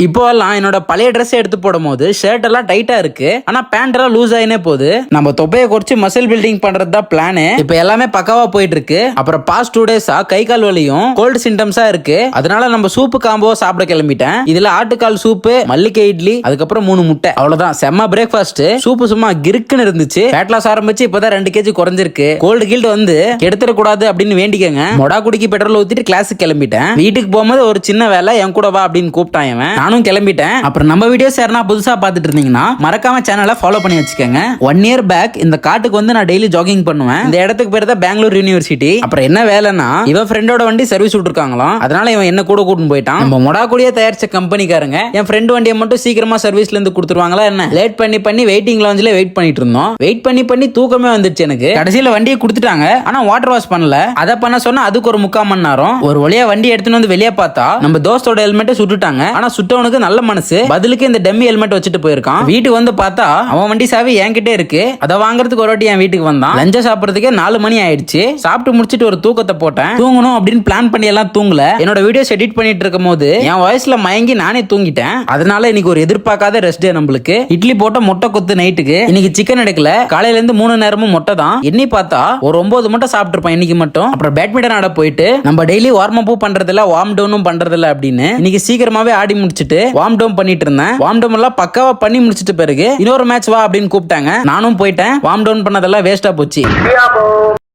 இப்போ எல்லாம் என்னோட பழைய ட்ரெஸ் எடுத்து போடும் போது ஷர்ட் எல்லாம் டைட்டா இருக்கு, ஆனா பேண்ட் எல்லாம் லூஸ் ஆயினே போகுது. நம்ம தொப்பையை குறைச்சு மசில் பில்டிங் பண்றது தான் பிளான். இப்போ எல்லாமே பக்காவா போயிட்டு இருக்கு. அப்புறம் பாஸ்ட் 2 டேஸா கை கால் வலியும் கோல்டு சிம்டம்ஸா இருக்கு. அதனால நம்ம சூப்பு காம்போ சாப்பிட கிளம்பிட்டேன். இதுல ஆட்டுக்கால் சூப்பு, மல்லிகை இட்லி, அதுக்கப்புறம் 3 முட்டை, அவ்வளவுதான். செம்ம பிரேக்ஃபாஸ்ட். சூப்பு சும்மா கிறுக்குன்னு இருந்துச்சு. ஃபேட் லாஸ் ஆரம்பிச்சு இப்பதான் 2 kg குறைஞ்சிருக்கு. கோல்டு கீல்டு வந்து கெடுத்துட கூடாது அப்படின்னு வேண்டிக்கங்க. மொடா குடிக்கு பெட்ரோல் ஊத்திட்டு கிளாஸுக்கு கிளம்பிட்டேன். வீட்டுக்கு போகும்போது ஒரு சின்ன வேலை, என் கூட வா அப்படின்னு கூப்பிட்டான் இவன். நானும் கிளம்பிட்டேன். அப்புறம் நம்ம வீடியோஸ் யாரா புதுசா பார்த்துட்டு இருந்தீங்கன்னா மறக்காம சேனலை ஃபாலோ பண்ணி வச்சுக்கோங்க. 1 year பேக் இந்த காட்டுக்கு வந்து நான் டெய்லி ஜாகிங் பண்ணுவேன். இந்த இடத்துக்கு பேர் தான் பெங்களூர் யூனிவர்சிட்டி. அப்புறம் என்ன வேலைன்னா, இவன் ஃப்ரெண்டோட வண்டி சர்வீஸ் விட்டுருக்காங்களாம். அதனால இவன் என்ன கூட கூட்டிட்டு போயிட்டான். நம்ம மொடாக்குடியே தயாரிச்ச கம்பெனிக்காரங்க என் ஃப்ரெண்ட் வண்டியை மட்டும் சீக்கிரமா சர்வீஸ்ல இருந்து கொடுத்துருவாங்களா என்ன? லேட் பண்ணி வெயிட்டிங் லாஞ்சில வெயிட் பண்ணிட்டு இருந்தோம். வெயிட் பண்ணி தூக்கமே வந்துருச்சு எனக்கு. கடைசியில வண்டியை கொடுத்துட்டாங்க, ஆனா வாட்டர் வாஷ் பண்ணல. அதை பண்ண சொன்னா அதுக்கு ஒரு 3/4 மணி நேரம். ஒரு வழியா வண்டி எடுத்துன்னு வந்து வெளியே பார்த்தா நம்ம தோஸ்தோட ஹெல்மெட்டை சுட்டுட்டாங்க. ஆனா சுட்டவனுக்கு நல்ல மனசு, பதிலுக்கு இந்த டம்மி ஹெல்மெட் வச்சுட்டு போயிருக்கான். வீட்டுக்கு வந்து பார்த்தா அவன் வண்டி சாவி என்கிட்டே இருக்கு. அதை வாங்குறதுக்கு ஒரு வாட்டி என் வீட்டுக்கு வந்தான். லஞ்ச சாப்பிடுறதுக்கே 4 மணி ஆயிடுச்சு. சாப்பிட்டு முடிச்சிட்டு ஒரு தூக்கத்தை போட்டேன். தூங்கணும் அப்படின்னு பிளான் பண்ணி எல்லாம் தூங்கல. என்னோட வீடியோஸ் எடிட் பண்ணிட்டு இருக்கும் போது என் வாய்ஸ்ல மயங்கி நானே தூங்கிட்டேன். அதனால இன்னைக்கு ஒரு எதிர்பார்க்காத ரெஸ்ட் டே நம்மளுக்கு. இட்லி போட்ட முட்டை கொத்து நைட்டுக்கு. இன்னைக்கு சிக்கன் எடுக்கல. காலையில இருந்து 3 நேரமும் முட்டை தான். எண்ணி பார்த்தா ஒரு 9 முட்டை சாப்பிட்டுருப்பேன் இன்னைக்கு மட்டும். அப்புறம் பேட்மிண்டன் ஆட போயிட்டு நம்ம டெய்லி வார்ம் அப்பும் பண்றதில்ல, வார்ம் டவுனும் பண்றதில்ல அப்படின்னு இன்னைக்கு சீக்கிரமாவே ஆடி முடிச்சிட்டு வார்ம் டவுன் பண்ணிட்டு இருந்தேன். வார்ம் டவுன் எல்லாம் பக்காவா பண்ணி முடிச்சிட்டு பிறகு இன்னொரு மேட்ச் வா அப்படின்னு கூப்பிட்டாங்க. நானும் போயிட்டேன். வார்ம் டவுன் பண்ணதெல்லாம் வேஸ்டா போச்சு.